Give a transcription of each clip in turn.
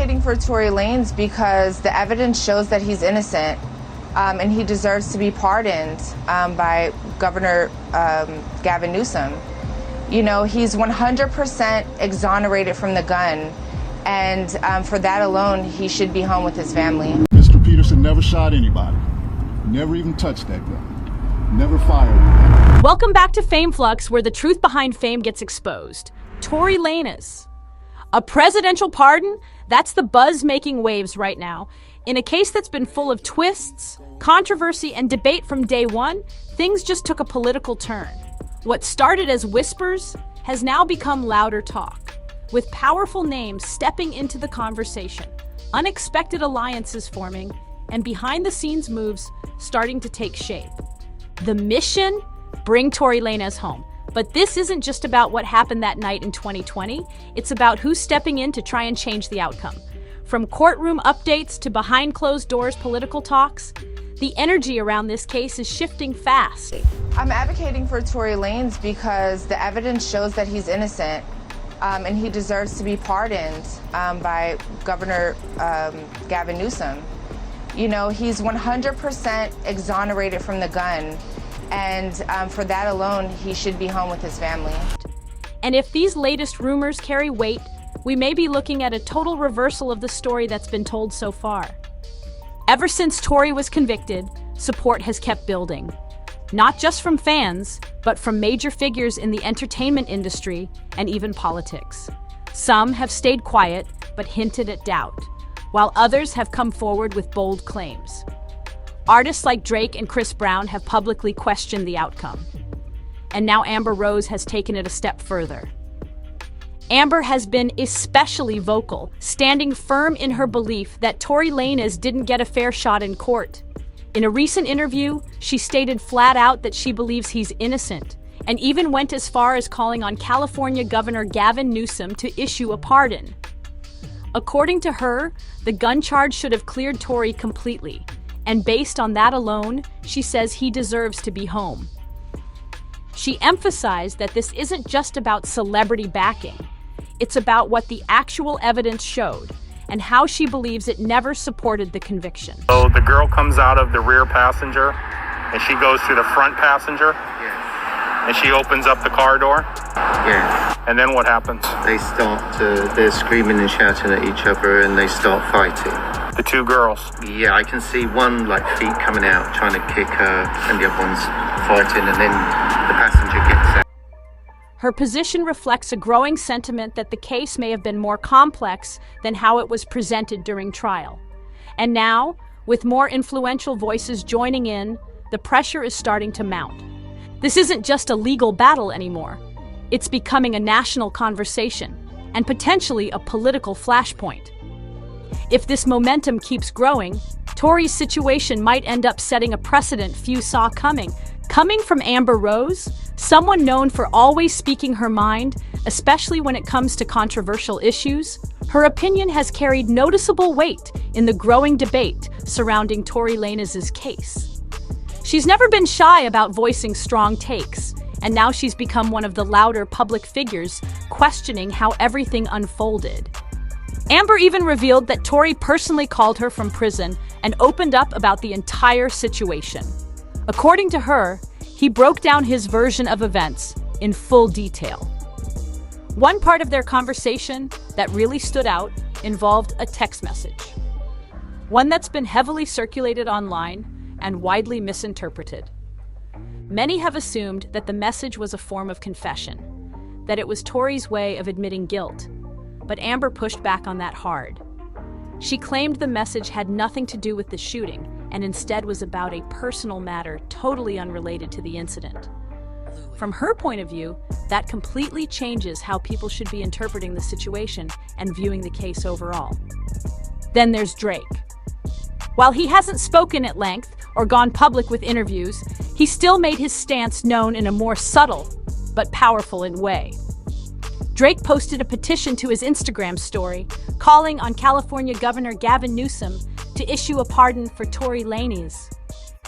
advocating for Tory Lanez because the evidence shows that he's innocent, and he deserves to be pardoned by Governor Gavin Newsom. You know, he's 100% exonerated from the gun, and for that alone, he should be home with his family. Mr. Peterson never shot anybody, never even touched that gun, never fired. Welcome back to Fame Flux, where the truth behind fame gets exposed. Tory Lanez. A presidential pardon? That's the buzz making waves right now. In a case that's been full of twists, controversy, and debate from day one, things just took a political turn. What started as whispers has now become louder talk, with powerful names stepping into the conversation, unexpected alliances forming, and behind-the-scenes moves starting to take shape. The mission? Bring Tory Lanez home. But this isn't just about what happened that night in 2020. It's about who's stepping in to try and change the outcome. From courtroom updates to behind closed doors political talks, the energy around this case is shifting fast. I'm advocating for Tory Lanez because the evidence shows that he's innocent, and he deserves to be pardoned by Governor Gavin Newsom. You know, he's 100% exonerated from the gun, and for that alone, he should be home with his family. And if these latest rumors carry weight, we may be looking at a total reversal of the story that's been told so far. Ever since Tory was convicted, support has kept building. Not just from fans, but from major figures in the entertainment industry and even politics. Some have stayed quiet, but hinted at doubt, while others have come forward with bold claims. Artists like Drake and Chris Brown have publicly questioned the outcome. And now Amber Rose has taken it a step further. Amber has been especially vocal, standing firm in her belief that Tory Lanez didn't get a fair shot in court. In a recent interview, she stated flat out that she believes he's innocent, and even went as far as calling on California Governor Gavin Newsom to issue a pardon. According to her, the gun charge should have cleared Tory completely, and based on that alone, she says he deserves to be home. She emphasized that this isn't just about celebrity backing. It's about what the actual evidence showed, and how she believes it never supported the conviction. So the girl comes out of the rear passenger, and she goes to the front passenger? Yes. And she opens up the car door? Yes. And then what happens? They're screaming and shouting at each other, and they start fighting. The two girls? Yeah, I can see one feet coming out trying to kick her, and the other one's fighting, and then the passenger gets out. Her position reflects a growing sentiment that the case may have been more complex than how it was presented during trial. And now, with more influential voices joining in, the pressure is starting to mount. This isn't just a legal battle anymore. It's becoming a national conversation, and potentially a political flashpoint. If this momentum keeps growing, Tory's situation might end up setting a precedent few saw coming. Coming from Amber Rose, someone known for always speaking her mind, especially when it comes to controversial issues, her opinion has carried noticeable weight in the growing debate surrounding Tory Lanez's case. She's never been shy about voicing strong takes, and now she's become one of the louder public figures questioning how everything unfolded. Amber even revealed that Tory personally called her from prison and opened up about the entire situation. According to her, he broke down his version of events in full detail. One part of their conversation that really stood out involved a text message, one that's been heavily circulated online and widely misinterpreted. Many have assumed that the message was a form of confession, that it was Tory's way of admitting guilt, but Amber pushed back on that hard. She claimed the message had nothing to do with the shooting and instead was about a personal matter totally unrelated to the incident. From her point of view, that completely changes how people should be interpreting the situation and viewing the case overall. Then there's Drake. While he hasn't spoken at length or gone public with interviews, he still made his stance known in a more subtle but powerful way. Drake posted a petition to his Instagram story, calling on California Governor Gavin Newsom to issue a pardon for Tory Lanez.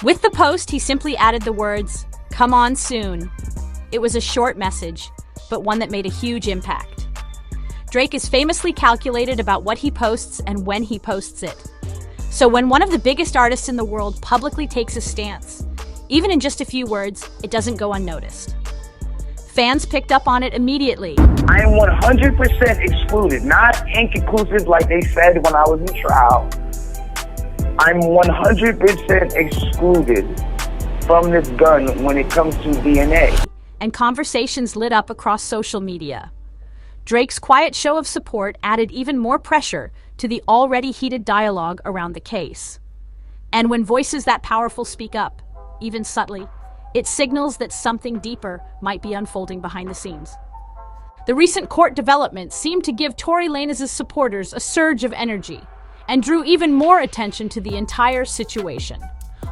With the post, he simply added the words, "Come on soon." It was a short message, but one that made a huge impact. Drake is famously calculated about what he posts and when he posts it. So when one of the biggest artists in the world publicly takes a stance, even in just a few words, it doesn't go unnoticed. Fans picked up on it immediately. I am 100% excluded, not inconclusive like they said when I was in trial. I'm 100% excluded from this gun when it comes to DNA. And conversations lit up across social media. Drake's quiet show of support added even more pressure to the already heated dialogue around the case. And when voices that powerful speak up, even subtly, it signals that something deeper might be unfolding behind the scenes. The recent court developments seemed to give Tory Lanez's supporters a surge of energy and drew even more attention to the entire situation.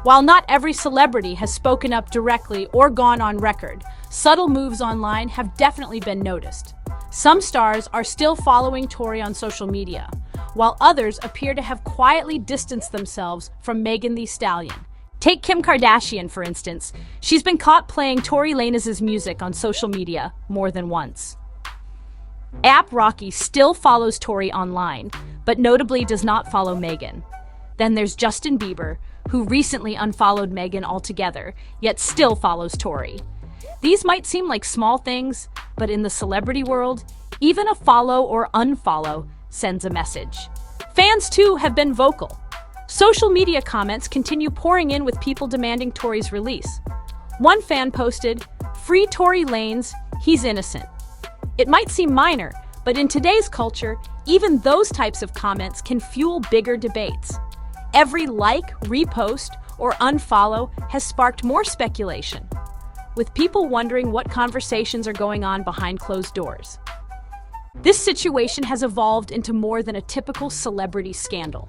While not every celebrity has spoken up directly or gone on record, subtle moves online have definitely been noticed. Some stars are still following Tory on social media, while others appear to have quietly distanced themselves from Megan Thee Stallion. Take Kim Kardashian, for instance. She's been caught playing Tory Lanez's music on social media more than once. A$AP Rocky still follows Tory online, but notably does not follow Megan. Then there's Justin Bieber, who recently unfollowed Megan altogether, yet still follows Tory. These might seem like small things, but in the celebrity world, even a follow or unfollow sends a message. Fans, too, have been vocal. Social media comments continue pouring in with people demanding Tory's release. One fan posted, "Free Tory Lanez, he's innocent." It might seem minor, but in today's culture, even those types of comments can fuel bigger debates. Every like, repost, or unfollow has sparked more speculation, with people wondering what conversations are going on behind closed doors. This situation has evolved into more than a typical celebrity scandal.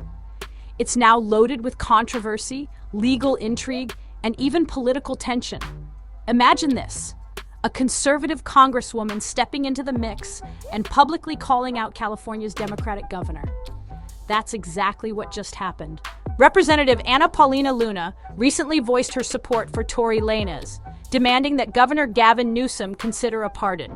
It's now loaded with controversy, legal intrigue, and even political tension. Imagine this: a conservative congresswoman stepping into the mix and publicly calling out California's Democratic governor. That's exactly what just happened. Representative Anna Paulina Luna recently voiced her support for Tory Lanez, demanding that Governor Gavin Newsom consider a pardon.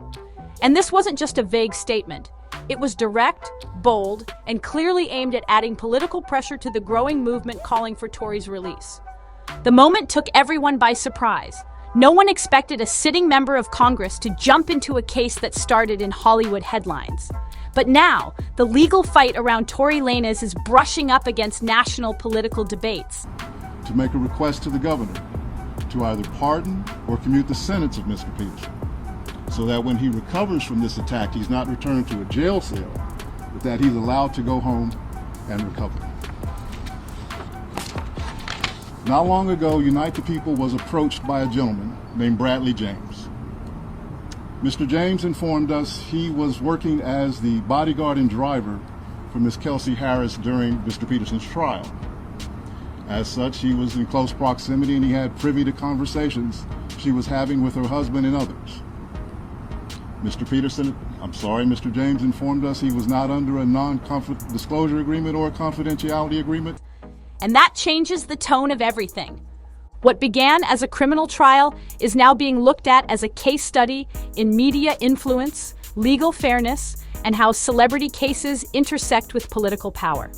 And this wasn't just a vague statement. It was direct, bold, and clearly aimed at adding political pressure to the growing movement calling for Tory's release. The moment took everyone by surprise. No one expected a sitting member of Congress to jump into a case that started in Hollywood headlines. But now, the legal fight around Tory Lanez is brushing up against national political debates. To make a request to the governor to either pardon or commute the sentence of Mr. Peterson, so that when he recovers from this attack, he's not returned to a jail cell, but that he's allowed to go home and recover. Not long ago, Unite the People was approached by a gentleman named Bradley James. Mr. James informed us he was working as the bodyguard and driver for Ms. Kelsey Harris during Mr. Peterson's trial. As such, he was in close proximity and he had privy to conversations she was having with her husband and others. Mr. James informed us he was not under a non-disclosure agreement or a confidentiality agreement. And that changes the tone of everything. What began as a criminal trial is now being looked at as a case study in media influence, legal fairness, and how celebrity cases intersect with political power.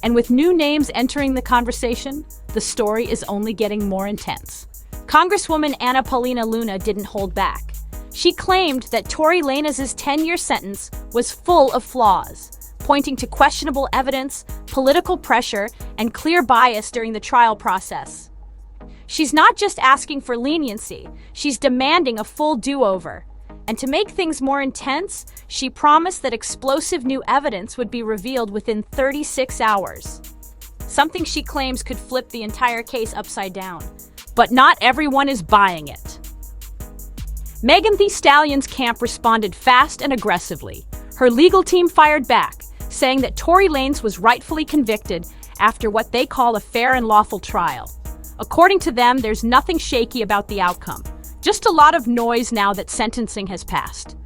And with new names entering the conversation, the story is only getting more intense. Congresswoman Anna Paulina Luna didn't hold back. She claimed that Tory Lanez's 10-year sentence was full of flaws, pointing to questionable evidence, political pressure, and clear bias during the trial process. She's not just asking for leniency, she's demanding a full do-over. And to make things more intense, she promised that explosive new evidence would be revealed within 36 hours. Something she claims could flip the entire case upside down. But not everyone is buying it. Megan Thee Stallion's camp responded fast and aggressively. Her legal team fired back, saying that Tory Lanez was rightfully convicted after what they call a fair and lawful trial. According to them, there's nothing shaky about the outcome. Just a lot of noise now that sentencing has passed.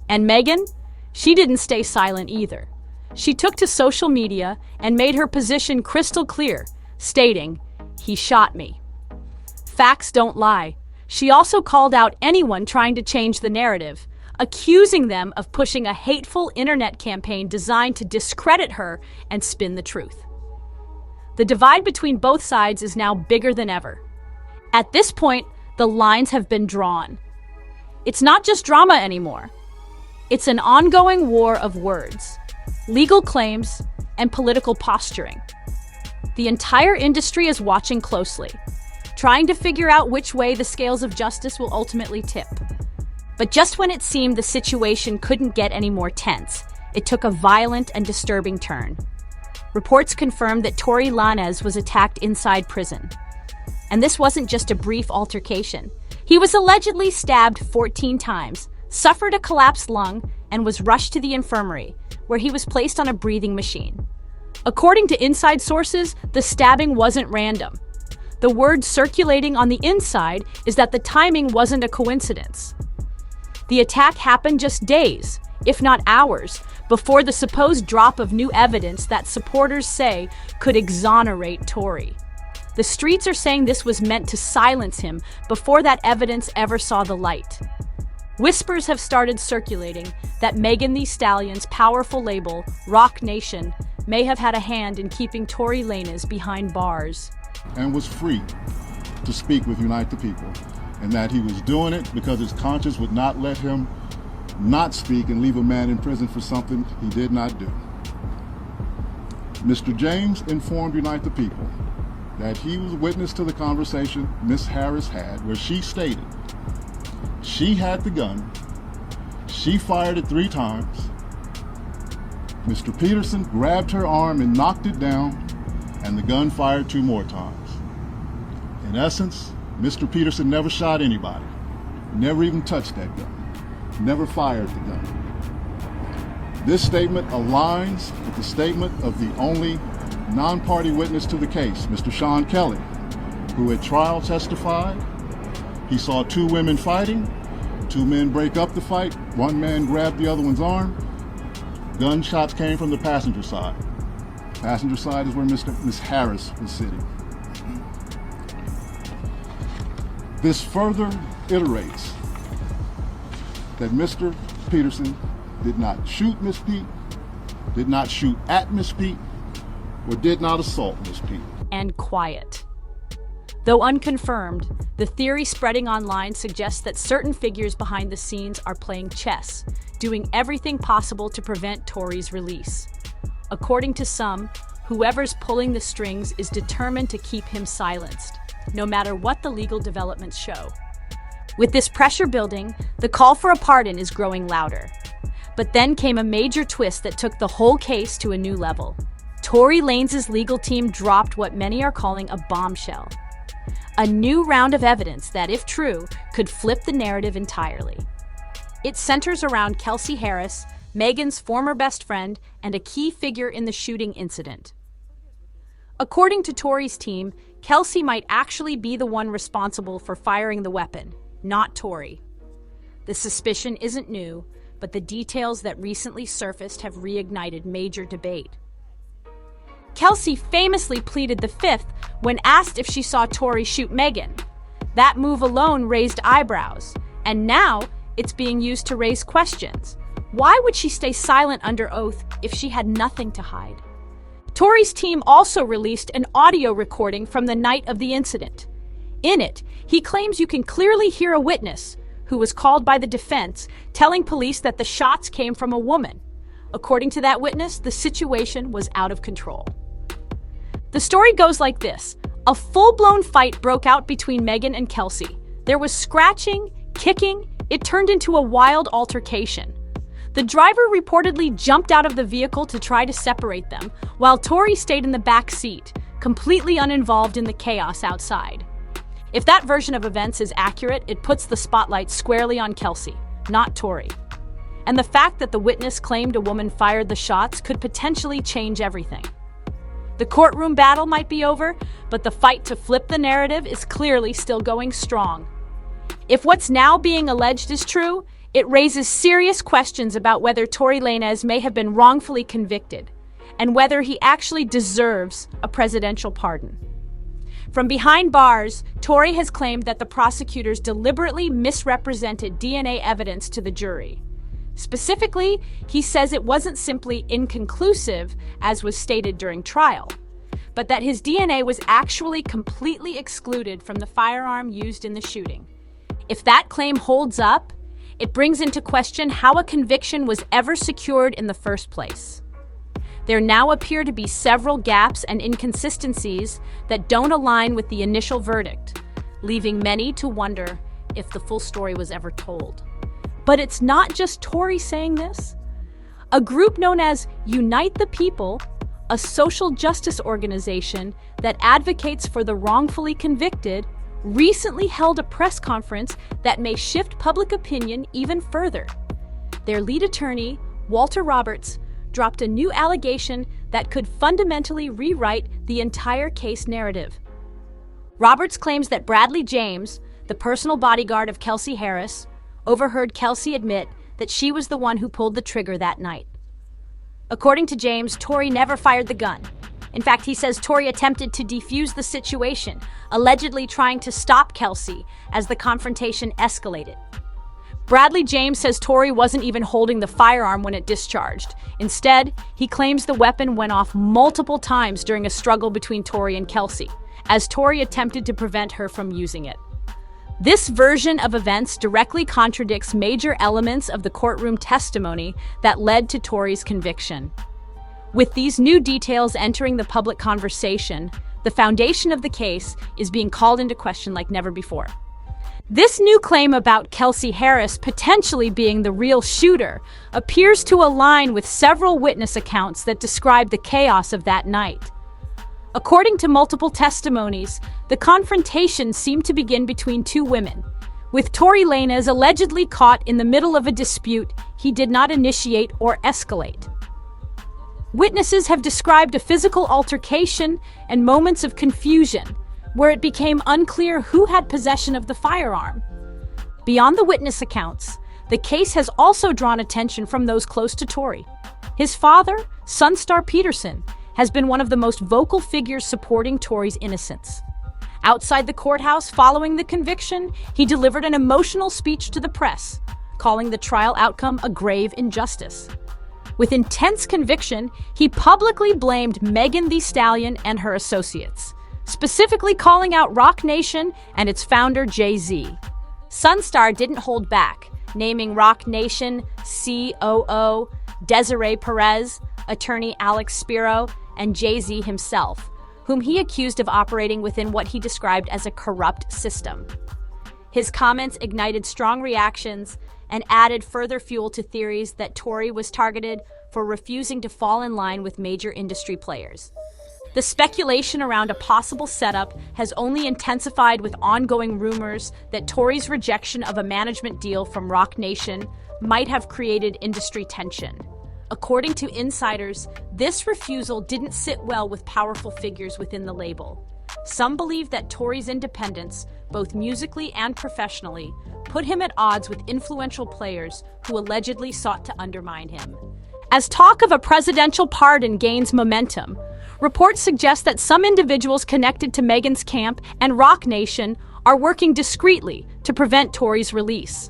And Megan? She didn't stay silent either. She took to social media and made her position crystal clear, stating, "He shot me." Facts don't lie. She also called out anyone trying to change the narrative, accusing them of pushing a hateful internet campaign designed to discredit her and spin the truth. The divide between both sides is now bigger than ever. At this point, the lines have been drawn. It's not just drama anymore. It's an ongoing war of words, legal claims, and political posturing. The entire industry is watching closely, trying to figure out which way the scales of justice will ultimately tip. But just when it seemed the situation couldn't get any more tense, it took a violent and disturbing turn. Reports confirmed that Tory Lanez was attacked inside prison. And this wasn't just a brief altercation. He was allegedly stabbed 14 times, suffered a collapsed lung, and was rushed to the infirmary, where he was placed on a breathing machine. According to inside sources, the stabbing wasn't random. The word circulating on the inside is that the timing wasn't a coincidence. The attack happened just days, if not hours, before the supposed drop of new evidence that supporters say could exonerate Tory. The streets are saying this was meant to silence him before that evidence ever saw the light. Whispers have started circulating that Megan Thee Stallion's powerful label, Roc Nation, may have had a hand in keeping Tory Lanez behind bars. And was free to speak with Unite the People, and that he was doing it because his conscience would not let him not speak and leave a man in prison for something he did not do. Mr. James informed Unite the People that he was witness to the conversation Ms. Harris had, where she stated she had the gun, she fired it 3 times, Mr. Peterson grabbed her arm and knocked it down, and the gun fired 2 more times. In essence, Mr. Peterson never shot anybody, never even touched that gun, never fired the gun. This statement aligns with the statement of the only non-party witness to the case, Mr. Sean Kelly, who at trial testified he saw 2 women fighting, 2 men break up the fight, 1 man grabbed the other one's arm. Gunshots came from the passenger side. Passenger side is where Ms. Harris was sitting. This further iterates that Mr. Peterson did not shoot Miss Pete, did not shoot at Miss Pete, or did not assault Miss Pete. And quiet. Though unconfirmed, the theory spreading online suggests that certain figures behind the scenes are playing chess, doing everything possible to prevent Tory's release. According to some, whoever's pulling the strings is determined to keep him silenced, no matter what the legal developments show. With this pressure building, the call for a pardon is growing louder. But then came a major twist that took the whole case to a new level. Tory Lanez's legal team dropped what many are calling a bombshell. A new round of evidence that, if true, could flip the narrative entirely. It centers around Kelsey Harris, Megan's former best friend, and a key figure in the shooting incident. According to Tory's team, Kelsey might actually be the one responsible for firing the weapon, not Tory. The suspicion isn't new, but the details that recently surfaced have reignited major debate. Kelsey famously pleaded the fifth when asked if she saw Tory shoot Megan. That move alone raised eyebrows, and now it's being used to raise questions. Why would she stay silent under oath if she had nothing to hide? Tory's team also released an audio recording from the night of the incident. In it, he claims you can clearly hear a witness, who was called by the defense, telling police that the shots came from a woman. According to that witness, the situation was out of control. The story goes like this. A full-blown fight broke out between Megan and Kelsey. There was scratching, kicking. It turned into a wild altercation. The driver reportedly jumped out of the vehicle to try to separate them, while Tory stayed in the back seat, completely uninvolved in the chaos outside. If that version of events is accurate, it puts the spotlight squarely on Kelsey, not Tory. And the fact that the witness claimed a woman fired the shots could potentially change everything. The courtroom battle might be over, but the fight to flip the narrative is clearly still going strong. If what's now being alleged is true, it raises serious questions about whether Tory Lanez may have been wrongfully convicted, and whether he actually deserves a presidential pardon. From behind bars, Tory has claimed that the prosecutors deliberately misrepresented DNA evidence to the jury, Specifically, he says it wasn't simply inconclusive, as was stated during trial, but that his DNA was actually completely excluded from the firearm used in the shooting. If that claim holds up, it brings into question how a conviction was ever secured in the first place. There now appear to be several gaps and inconsistencies that don't align with the initial verdict, leaving many to wonder if the full story was ever told. But it's not just Tory saying this. A group known as Unite the People, a social justice organization that advocates for the wrongfully convicted, recently held a press conference that may shift public opinion even further. Their lead attorney, Walter Roberts, dropped a new allegation that could fundamentally rewrite the entire case narrative. Roberts claims that Bradley James, the personal bodyguard of Kelsey Harris, overheard Kelsey admit that she was the one who pulled the trigger that night. According to James, Tory never fired the gun. In fact, he says Tory attempted to defuse the situation, allegedly trying to stop Kelsey as the confrontation escalated. Bradley James says Tory wasn't even holding the firearm when it discharged. Instead, he claims the weapon went off multiple times during a struggle between Tory and Kelsey, as Tory attempted to prevent her from using it. This version of events directly contradicts major elements of the courtroom testimony that led to Tory's conviction. With these new details entering the public conversation, the foundation of the case is being called into question like never before. This new claim about Kelsey Harris potentially being the real shooter appears to align with several witness accounts that describe the chaos of that night. According to multiple testimonies, the confrontation seemed to begin between two women. With Tory Lanez allegedly caught in the middle of a dispute, he did not initiate or escalate. Witnesses have described a physical altercation and moments of confusion, where it became unclear who had possession of the firearm. Beyond the witness accounts, the case has also drawn attention from those close to Tory. His father, Sunstar Peterson, has been one of the most vocal figures supporting Tory's innocence. Outside the courthouse following the conviction, he delivered an emotional speech to the press, calling the trial outcome a grave injustice. With intense conviction, he publicly blamed Megan Thee Stallion and her associates, specifically calling out Roc Nation and its founder Jay-Z. Sunstar didn't hold back, naming Roc Nation COO Desiree Perez, attorney Alex Spiro, and Jay-Z himself, whom he accused of operating within what he described as a corrupt system. His comments ignited strong reactions and added further fuel to theories that Tory was targeted for refusing to fall in line with major industry players. The speculation around a possible setup has only intensified with ongoing rumors that Tory's rejection of a management deal from Roc Nation might have created industry tension. According to insiders, this refusal didn't sit well with powerful figures within the label. Some believe that Tory's independence, both musically and professionally, put him at odds with influential players who allegedly sought to undermine him. As talk of a presidential pardon gains momentum, reports suggest that some individuals connected to Megan's camp and Roc Nation are working discreetly to prevent Tory's release.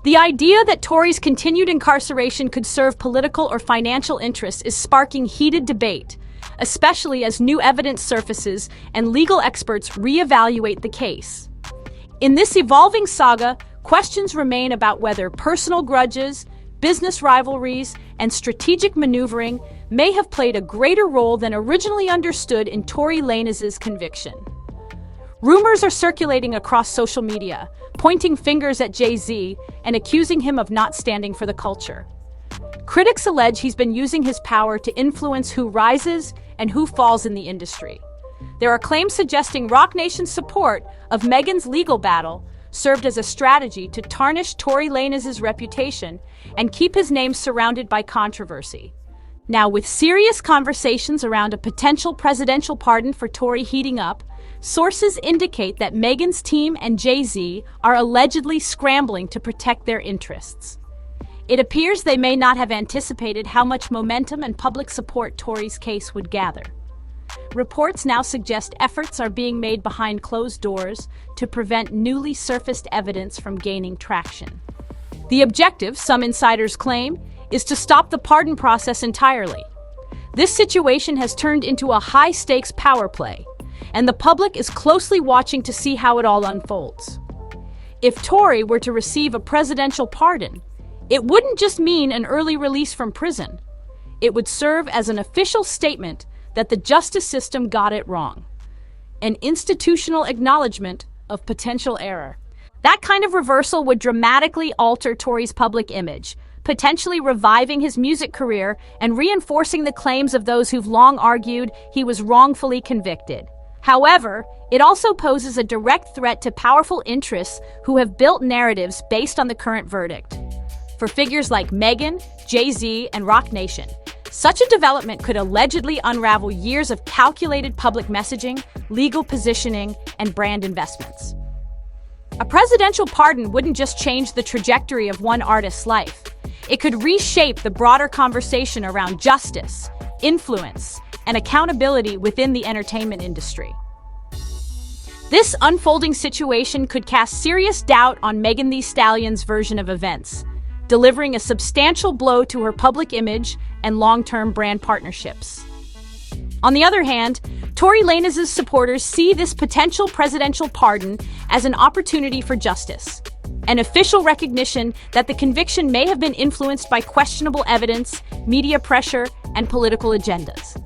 The idea that Tory's continued incarceration could serve political or financial interests is sparking heated debate, especially as new evidence surfaces and legal experts reevaluate the case. In this evolving saga, questions remain about whether personal grudges, business rivalries, and strategic maneuvering may have played a greater role than originally understood in Tory Lanez's conviction. Rumors are circulating across social media, pointing fingers at Jay-Z and accusing him of not standing for the culture. Critics allege he's been using his power to influence who rises and who falls in the industry. There are claims suggesting Roc Nation's support of Megan's legal battle served as a strategy to tarnish Tory Lanez's reputation and keep his name surrounded by controversy. Now, with serious conversations around a potential presidential pardon for Tory heating up, sources indicate that Megan's team and Jay-Z are allegedly scrambling to protect their interests. It appears they may not have anticipated how much momentum and public support Tory's case would gather. Reports now suggest efforts are being made behind closed doors to prevent newly surfaced evidence from gaining traction. The objective, some insiders claim, is to stop the pardon process entirely. This situation has turned into a high-stakes power play, and the public is closely watching to see how it all unfolds. If Tory were to receive a presidential pardon, it wouldn't just mean an early release from prison. It would serve as an official statement that the justice system got it wrong. An institutional acknowledgement of potential error. That kind of reversal would dramatically alter Tory's public image, potentially reviving his music career and reinforcing the claims of those who've long argued he was wrongfully convicted. However, it also poses a direct threat to powerful interests who have built narratives based on the current verdict. For figures like Meghan, Jay-Z, and Roc Nation, such a development could allegedly unravel years of calculated public messaging, legal positioning, and brand investments. A presidential pardon wouldn't just change the trajectory of one artist's life. It could reshape the broader conversation around justice, influence, and accountability within the entertainment industry. This unfolding situation could cast serious doubt on Megan Thee Stallion's version of events, delivering a substantial blow to her public image and long-term brand partnerships. On the other hand, Tory Lanez's supporters see this potential presidential pardon as an opportunity for justice, an official recognition that the conviction may have been influenced by questionable evidence, media pressure, and political agendas.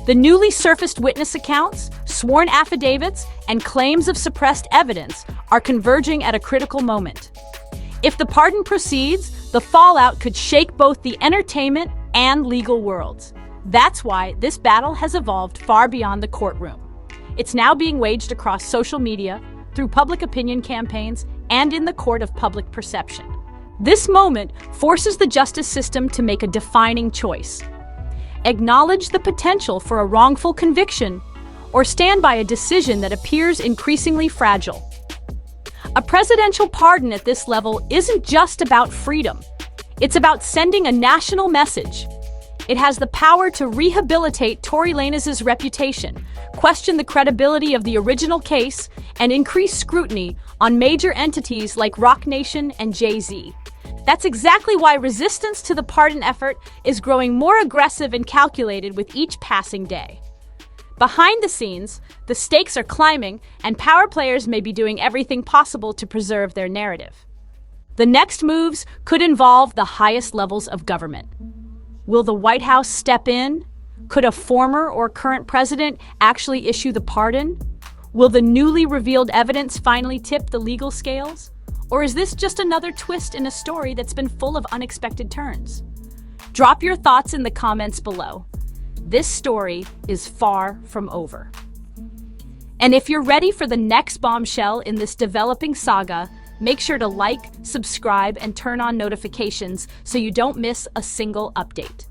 The newly surfaced witness accounts, sworn affidavits, and claims of suppressed evidence are converging at a critical moment. If the pardon proceeds, the fallout could shake both the entertainment and legal worlds. That's why this battle has evolved far beyond the courtroom. It's now being waged across social media, through public opinion campaigns, and in the court of public perception. This moment forces the justice system to make a defining choice. Acknowledge the potential for a wrongful conviction, or stand by a decision that appears increasingly fragile. A presidential pardon at this level isn't just about freedom. It's about sending a national message. It has the power to rehabilitate Tory Lanez's reputation, question the credibility of the original case, and increase scrutiny on major entities like Roc Nation and Jay-Z. That's exactly why resistance to the pardon effort is growing more aggressive and calculated with each passing day. Behind the scenes, the stakes are climbing, and power players may be doing everything possible to preserve their narrative. The next moves could involve the highest levels of government. Will the White House step in? Could a former or current president actually issue the pardon? Will the newly revealed evidence finally tip the legal scales? Or is this just another twist in a story that's been full of unexpected turns? Drop your thoughts in the comments below. This story is far from over. And if you're ready for the next bombshell in this developing saga, make sure to like, subscribe, and turn on notifications so you don't miss a single update.